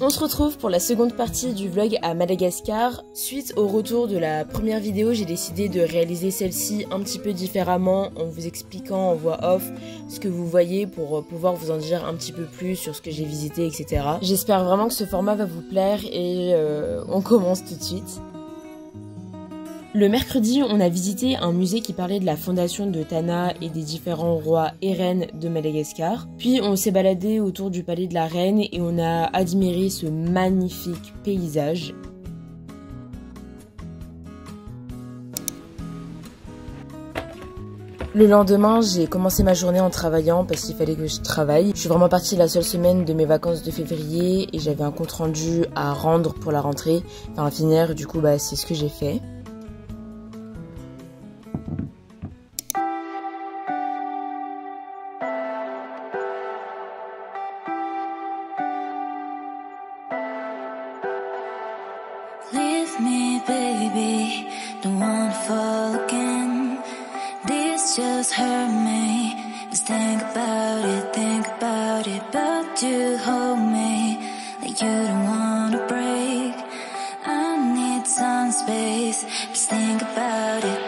On se retrouve pour la seconde partie du vlog à Madagascar. Suite au retour de la première vidéo, j'ai décidé de réaliser celle-ci un petit peu différemment en vous expliquant en voix off ce que vous voyez pour pouvoir vous en dire un petit peu plus sur ce que j'ai visité, etc. J'espère vraiment que ce format va vous plaire et on commence tout de suite. Le mercredi, on a visité un musée qui parlait de la fondation de Tana et des différents rois et reines de Madagascar. Puis on s'est baladé autour du palais de la reine et on a admiré ce magnifique paysage. Le lendemain, j'ai commencé ma journée en travaillant parce qu'il fallait que je travaille. Je suis vraiment partie la seule semaine de mes vacances de février et j'avais un compte rendu à rendre pour la rentrée, enfin à finir, du coup c'est ce que j'ai fait. Leave me, baby, don't wanna fall again. This just hurt me. Just think about it, but you hold me like you don't wanna break. I need some space. Just think about it,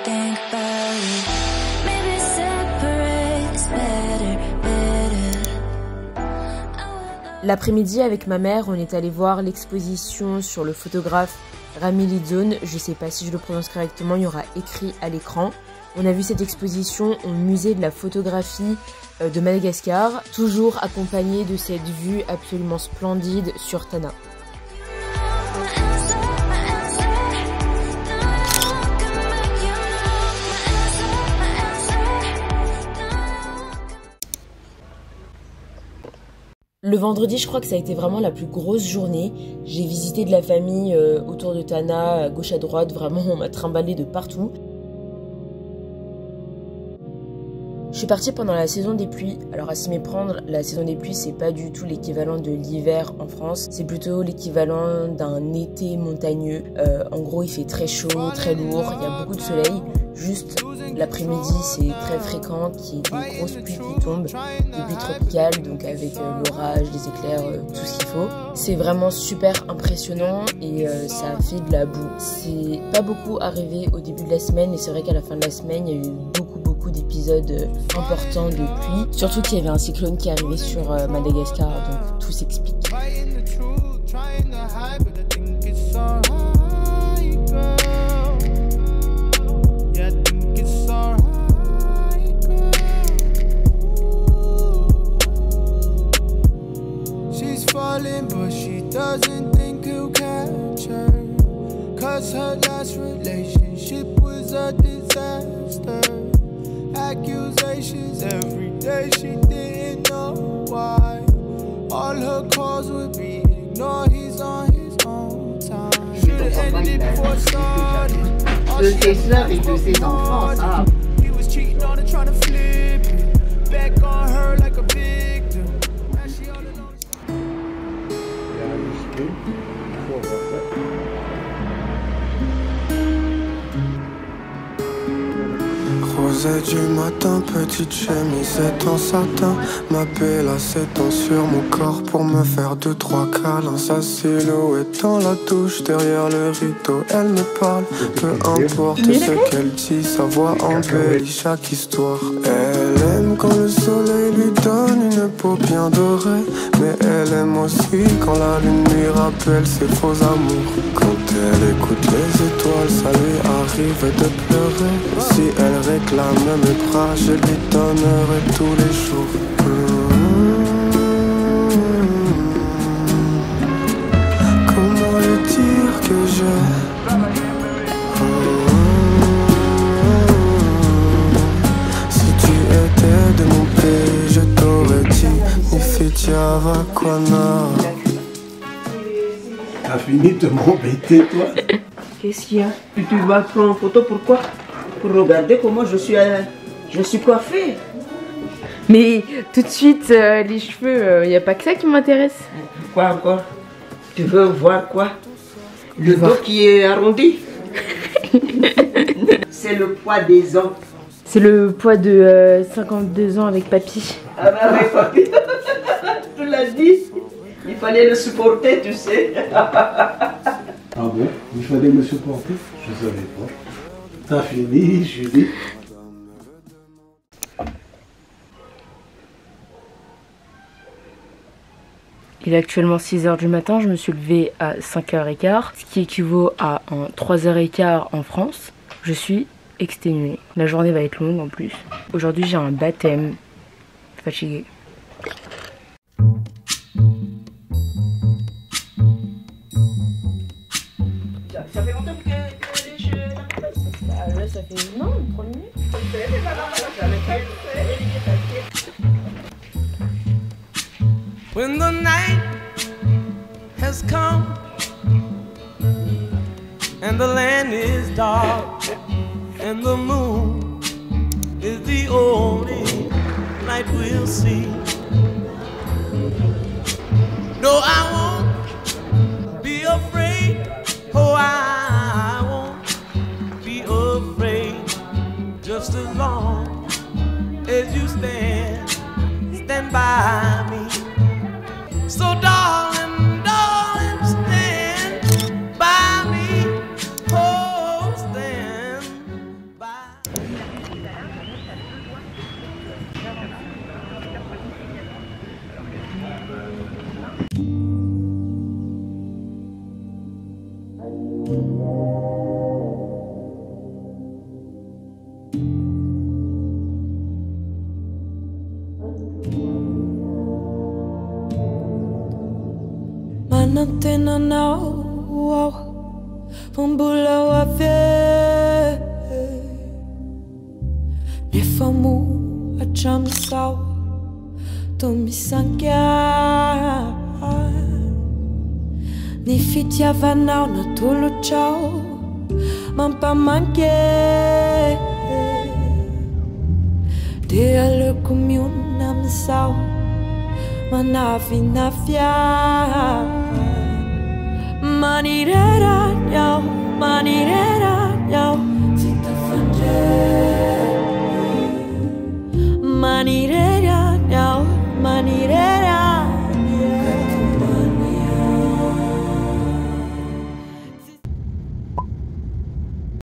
Maybe separate is better. L'après-midi, avec ma mère, on est allé voir l'exposition sur le photographe Rami Lidzone. Je sais pas si je le prononce correctement, il y aura écrit à l'écran. On a vu cette exposition au musée de la photographie de Madagascar, toujours accompagnée de cette vue absolument splendide sur Tana. Le vendredi, je crois que ça a été vraiment la plus grosse journée. J'ai visité de la famille autour de Tana, à gauche à droite, vraiment on m'a trimballé de partout. Je suis partie pendant la saison des pluies. Alors à s'y méprendre, la saison des pluies c'est pas du tout l'équivalent de l'hiver en France, c'est plutôt l'équivalent d'un été montagneux. En gros il fait très chaud, très lourd, il y a beaucoup de soleil. Juste l'après-midi c'est très fréquent qu'il y ait des grosses pluies qui tombent, des pluies tropicales, donc avec l'orage, les éclairs, tout ce qu'il faut. C'est vraiment super impressionnant et ça fait de la boue. C'est pas beaucoup arrivé au début de la semaine et c'est vrai qu'à la fin de la semaine il y a eu beaucoup d'épisodes importants de pluie. Surtout qu'il y avait un cyclone qui arrivait sur Madagascar, donc tout s'explique. Falling, but she doesn't think he'll catch her. Cause her last relationship was a disaster. Accusations every day, she didn't know why. All her calls would be ignored, he's on his own time. Should've ended it before it started. De ses sœurs et de ses enfants, ça. He was cheating on her, trying to flip it back on her like a victim. Now she all alone. Rosée du matin, petite chemisette en satin. Ma bella s'étend sur mon corps pour me faire 2-3 câlins. Sa silhouette dans la douche, derrière le rideau, elle me parle. Peu importe ce qu'elle dit, sa voix embellit chaque histoire. Elle aime quand le soleil lui donne une peau bien dorée, mais elle aime aussi quand la lune lui rappelle ses faux amours. Quand elle écoute les étoiles, ça lui arrive de pleurer. Si elle réclame mes bras, je lui donnerai tous les jours. Comment lui dire que si tu étais de mon pays, je t'aurais dit Nifitia Vakwana. T'as fini de m'embêter, toi? Qu'est-ce qu'il y a? Tu vas prendre en photo, pourquoi? Pour regarder comment je suis coiffée. Mais tout de suite, les cheveux, y a pas que ça qui m'intéresse. Quoi encore? Tu veux voir quoi? Le dos qui est arrondi. C'est le poids des ans. C'est le poids de 52 ans avec papy. Ah bah avec papy. Tu l'as dit. Il fallait le supporter, tu sais. Ah bon? Il fallait me supporter? Je savais pas. T'as fini, Julie? Il est actuellement 6h du matin, je me suis levée à 5h15, ce qui équivaut à un 3h15 en France. Je suis exténuée. La journée va être longue en plus. Aujourd'hui j'ai un baptême. Fatiguée. Ça fait longtemps que les cheveux Là ça fait... non, 3 minutes. When the night has come and the land is dark and the moon is the only light we'll see. No, I won't be afraid. Oh, I won't be afraid. Just as long as you stand by me. So darling, darling, stand by me. Oh, stand by me. Manantena nao Pambula wave Nefamu achamsao Tomisangya Ni fitiavanao na tolo chao Mampamanke Dea le commune namsao Manavinafia Manirera nyao Sita fanje Manirera nyao Manirera